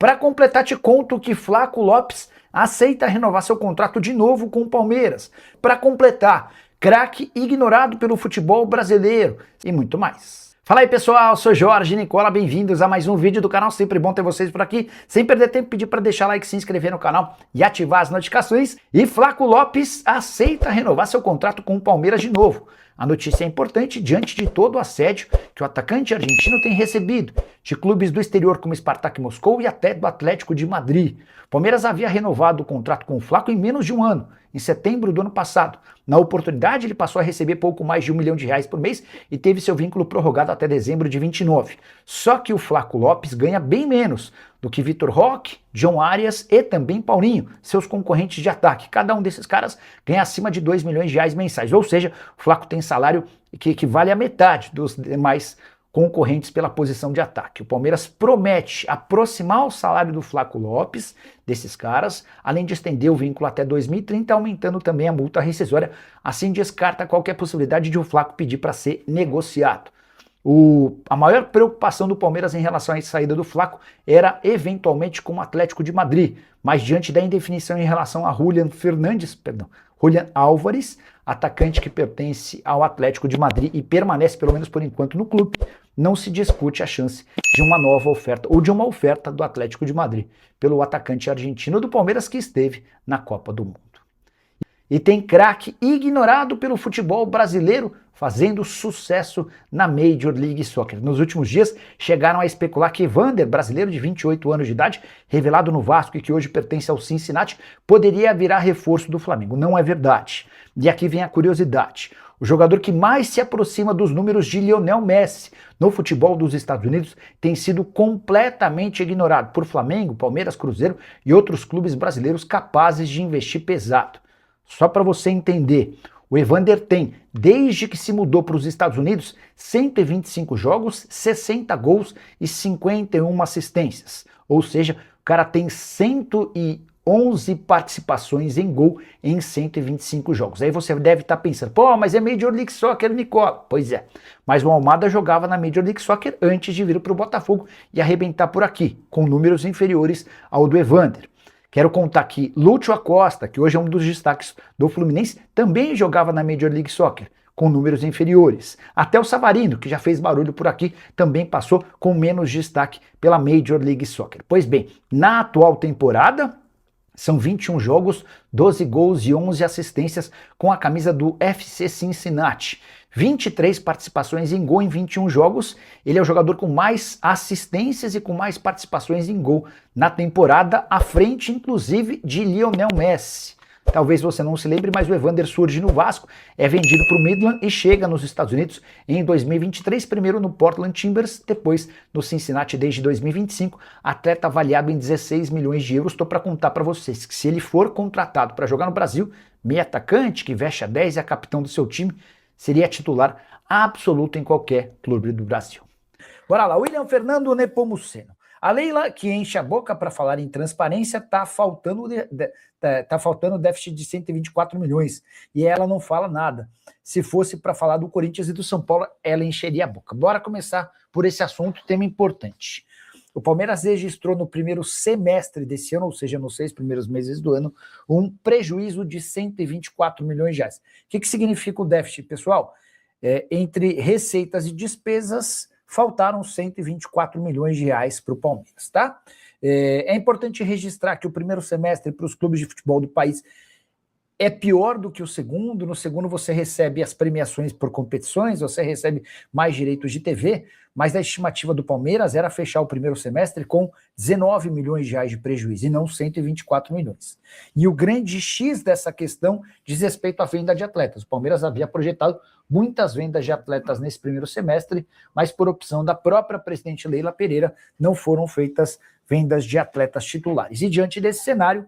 Para completar, te conto que Flaco Lopes aceita renovar seu contrato de novo com o Palmeiras. Para completar, craque ignorado pelo futebol brasileiro e muito mais. Fala aí pessoal, sou Jorge Nicola, bem-vindos a mais um vídeo do canal, sempre bom ter vocês por aqui. Sem perder tempo, pedir para deixar like, se inscrever no canal e ativar as notificações. E Flaco Lopes aceita renovar seu contrato com o Palmeiras de novo. A notícia é importante diante de todo o assédio que o atacante argentino tem recebido de clubes do exterior como Spartak Moscou e até do Atlético de Madrid. O Palmeiras havia renovado o contrato com o Flaco em menos de um ano, em setembro do ano passado. Na oportunidade, ele passou a receber pouco mais de R$1 milhão por mês e teve seu vínculo prorrogado até dezembro de 29. Só que o Flaco Lopes ganha bem menos do que Vitor Roque, John Arias e também Paulinho, seus concorrentes de ataque. Cada um desses caras ganha acima de R$2 milhões mensais, ou seja, o Flaco tem salário que equivale à metade dos demais concorrentes pela posição de ataque. O Palmeiras promete aproximar o salário do Flaco Lopes, desses caras, além de estender o vínculo até 2030, aumentando também a multa rescisória. Assim descarta qualquer possibilidade de o Flaco pedir para ser negociado. A maior preocupação do Palmeiras em relação à saída do Flaco era eventualmente com o Atlético de Madrid, mas diante da indefinição em relação a Julián Álvares, atacante que pertence ao Atlético de Madrid e permanece pelo menos por enquanto no clube, não se discute a chance de uma nova oferta ou de uma oferta do Atlético de Madrid pelo atacante argentino do Palmeiras que esteve na Copa do Mundo. E tem craque ignorado pelo futebol brasileiro fazendo sucesso na Major League Soccer. Nos últimos dias chegaram a especular que Evander, brasileiro de 28 anos de idade, revelado no Vasco e que hoje pertence ao Cincinnati, poderia virar reforço do Flamengo. Não é verdade. E aqui vem a curiosidade. O jogador que mais se aproxima dos números de Lionel Messi no futebol dos Estados Unidos tem sido completamente ignorado por Flamengo, Palmeiras, Cruzeiro e outros clubes brasileiros capazes de investir pesado. Só para você entender, o Evander tem, desde que se mudou para os Estados Unidos, 125 jogos, 60 gols e 51 assistências. Ou seja, o cara tem 111 participações em gol em 125 jogos. Aí você deve estar pensando, pô, mas é Major League Soccer, Nicola. Pois é, mas o Almada jogava na Major League Soccer antes de vir para o Botafogo e arrebentar por aqui, com números inferiores ao do Evander. Quero contar que Lúcio Acosta, que hoje é um dos destaques do Fluminense, também jogava na Major League Soccer, com números inferiores. Até o Savarino, que já fez barulho por aqui, também passou com menos destaque pela Major League Soccer. Pois bem, na atual temporada, são 21 jogos, 12 gols e 11 assistências com a camisa do FC Cincinnati. 23 participações em gol em 21 jogos. Ele é o jogador com mais assistências e com mais participações em gol na temporada, à frente inclusive de Lionel Messi. Talvez você não se lembre, mas o Evander surge no Vasco, é vendido para o Midland e chega nos Estados Unidos em 2023, primeiro no Portland Timbers, depois no Cincinnati desde 2025, atleta avaliado em 16 milhões de euros. Estou para contar para vocês que se ele for contratado para jogar no Brasil, meio atacante que veste a 10 e é capitão do seu time, seria titular absoluto em qualquer clube do Brasil. Bora lá, William Fernando Nepomuceno. A Leila, que enche a boca para falar em transparência, está faltando déficit de 124 milhões. E ela não fala nada. Se fosse para falar do Corinthians e do São Paulo, ela encheria a boca. Bora começar por esse assunto, tema importante. O Palmeiras registrou no primeiro semestre desse ano, ou seja, nos 6 primeiros meses do ano, um prejuízo de 124 milhões de reais. O que significa o déficit, pessoal? Entre receitas e despesas, faltaram 124 milhões de reais para o Palmeiras, tá? É importante registrar que o primeiro semestre para os clubes de futebol do país é pior do que o segundo. No segundo você recebe as premiações por competições, você recebe mais direitos de TV, mas a estimativa do Palmeiras era fechar o primeiro semestre com 19 milhões de reais de prejuízo e não 124 milhões. E o grande X dessa questão diz respeito à venda de atletas. O Palmeiras havia projetado muitas vendas de atletas nesse primeiro semestre, mas por opção da própria presidente Leila Pereira não foram feitas vendas de atletas titulares. E diante desse cenário,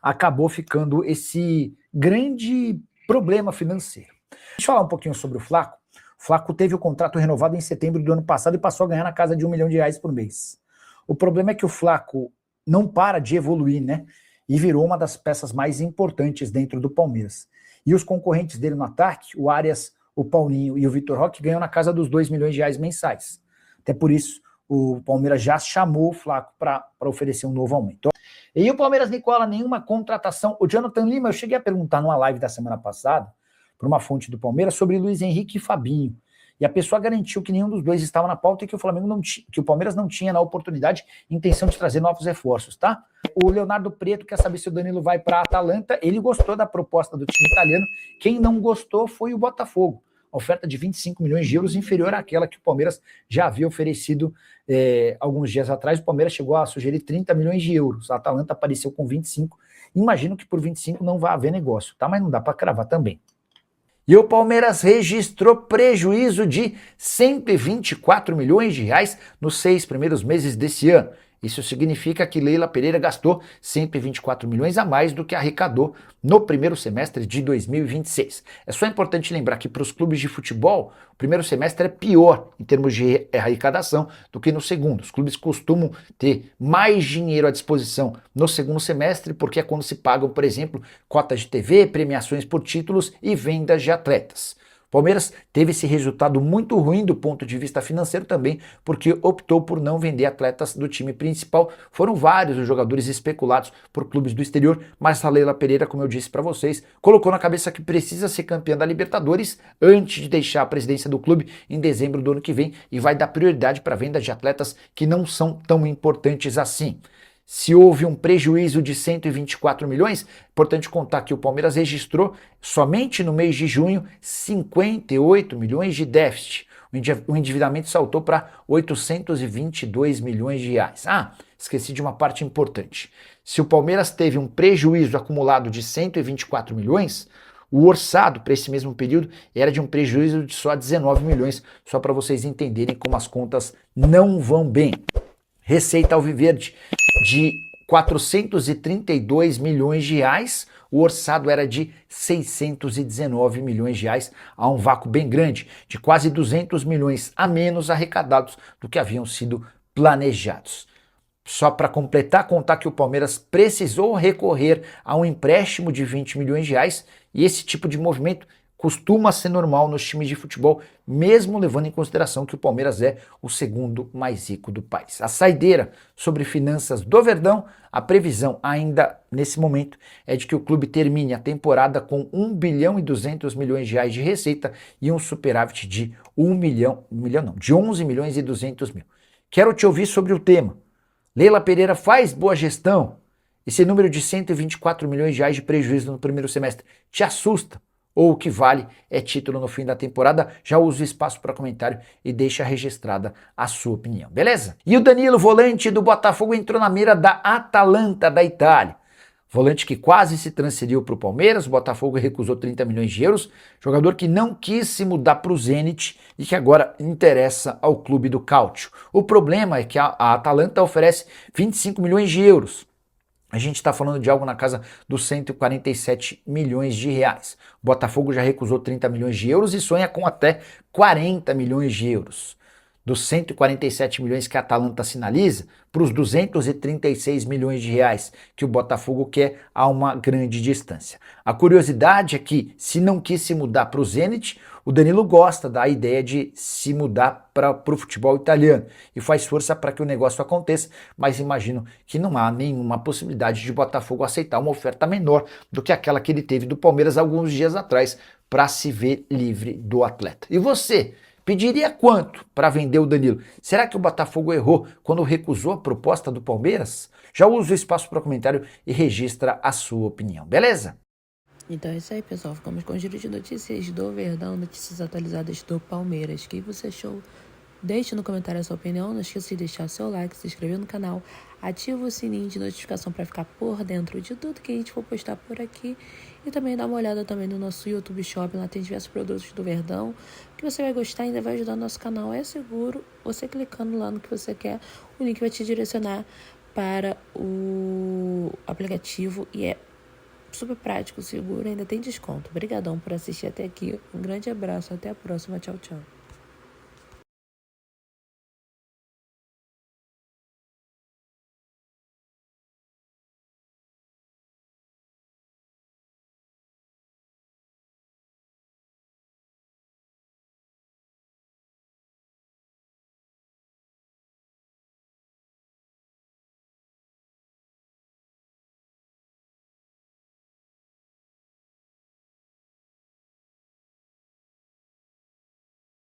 acabou ficando esse grande problema financeiro. Deixa eu falar um pouquinho sobre o Flaco. O Flaco teve o contrato renovado em setembro do ano passado e passou a ganhar na casa de R$1 milhão por mês. O problema é que o Flaco não para de evoluir, né? E virou uma das peças mais importantes dentro do Palmeiras. E os concorrentes dele no ataque, o Arias, o Paulinho e o Vitor Roque, ganham na casa dos R$2 milhões mensais. Até por isso, o Palmeiras já chamou o Flaco para oferecer um novo aumento. E o Palmeiras, Nicola, nenhuma contratação. O Jonathan Lima, eu cheguei a perguntar numa live da semana passada, para uma fonte do Palmeiras, sobre Luiz Henrique e Fabinho. E a pessoa garantiu que nenhum dos dois estava na pauta e que o Flamengo não que o Palmeiras não tinha na oportunidade intenção de trazer novos reforços, tá? O Leonardo Preto quer saber se o Danilo vai para a Atalanta. Ele gostou da proposta do time italiano. Quem não gostou foi o Botafogo. A oferta de 25 milhões de euros inferior àquela que o Palmeiras já havia oferecido alguns dias atrás. O Palmeiras chegou a sugerir 30 milhões de euros. A Atalanta apareceu com 25. Imagino que por 25 não vai haver negócio, tá? Mas não dá para cravar também. E o Palmeiras registrou prejuízo de 124 milhões de reais nos 6 primeiros meses desse ano. Isso significa que Leila Pereira gastou 124 milhões a mais do que arrecadou no primeiro semestre de 2026. É só importante lembrar que para os clubes de futebol, o primeiro semestre é pior em termos de arrecadação do que no segundo. Os clubes costumam ter mais dinheiro à disposição no segundo semestre, porque é quando se pagam, por exemplo, cotas de TV, premiações por títulos e vendas de atletas. Palmeiras teve esse resultado muito ruim do ponto de vista financeiro também, porque optou por não vender atletas do time principal. Foram vários os jogadores especulados por clubes do exterior, mas a Leila Pereira, como eu disse para vocês, colocou na cabeça que precisa ser campeã da Libertadores antes de deixar a presidência do clube em dezembro do ano que vem e vai dar prioridade para a venda de atletas que não são tão importantes assim. Se houve um prejuízo de 124 milhões, é importante contar que o Palmeiras registrou, somente no mês de junho, 58 milhões de déficit. O endividamento saltou para 822 milhões de reais. Esqueci de uma parte importante. Se o Palmeiras teve um prejuízo acumulado de 124 milhões, o orçado para esse mesmo período era de um prejuízo de só 19 milhões, só para vocês entenderem como as contas não vão bem. Receita alviverde de 432 milhões de reais, o orçado era de 619 milhões de reais, há um vácuo bem grande, de quase 200 milhões a menos arrecadados do que haviam sido planejados. Só para completar, contar que o Palmeiras precisou recorrer a um empréstimo de 20 milhões de reais e esse tipo de movimento costuma ser normal nos times de futebol, mesmo levando em consideração que o Palmeiras é o segundo mais rico do país. A saideira sobre finanças do Verdão, a previsão ainda nesse momento é de que o clube termine a temporada com 1 bilhão e 200 milhões de reais de receita e um superávit de 11 milhões e 200 mil. Quero te ouvir sobre o tema. Leila Pereira faz boa gestão? Esse número de 124 milhões de reais de prejuízo no primeiro semestre te assusta? Ou o que vale é título no fim da temporada? Já usa o espaço para comentário e deixa registrada a sua opinião, beleza? E o Danilo, volante do Botafogo, entrou na mira da Atalanta da Itália. Volante que quase se transferiu para o Palmeiras, o Botafogo recusou 30 milhões de euros. Jogador que não quis se mudar para o Zenit e que agora interessa ao clube do Calcio. O problema é que a Atalanta oferece 25 milhões de euros. A gente está falando de algo na casa dos 147 milhões de reais. O Botafogo já recusou 30 milhões de euros e sonha com até 40 milhões de euros. Dos 147 milhões que a Atalanta sinaliza, para os 236 milhões de reais que o Botafogo quer, há uma grande distância. A curiosidade é que, se não quis se mudar para o Zenit, o Danilo gosta da ideia de se mudar para o futebol italiano e faz força para que o negócio aconteça, mas imagino que não há nenhuma possibilidade de Botafogo aceitar uma oferta menor do que aquela que ele teve do Palmeiras alguns dias atrás para se ver livre do atleta. E você? Pediria quanto para vender o Danilo? Será que o Botafogo errou quando recusou a proposta do Palmeiras? Já usa o espaço para comentário e registra a sua opinião, beleza? Então é isso aí, pessoal. Ficamos com o giro de notícias do Verdão, notícias atualizadas do Palmeiras. O que você achou? Deixe no comentário a sua opinião. Não esqueça de deixar seu like, se inscrever no canal, ativa o sininho de notificação para ficar por dentro de tudo que a gente for postar por aqui. E também dá uma olhada também no nosso YouTube Shop, lá tem diversos produtos do Verdão, que você vai gostar e ainda vai ajudar o nosso canal. É seguro, você clicando lá no que você quer, o link vai te direcionar para o aplicativo e é super prático, seguro, ainda tem desconto. Obrigadão por assistir até aqui. Um grande abraço, até a próxima. Tchau, tchau.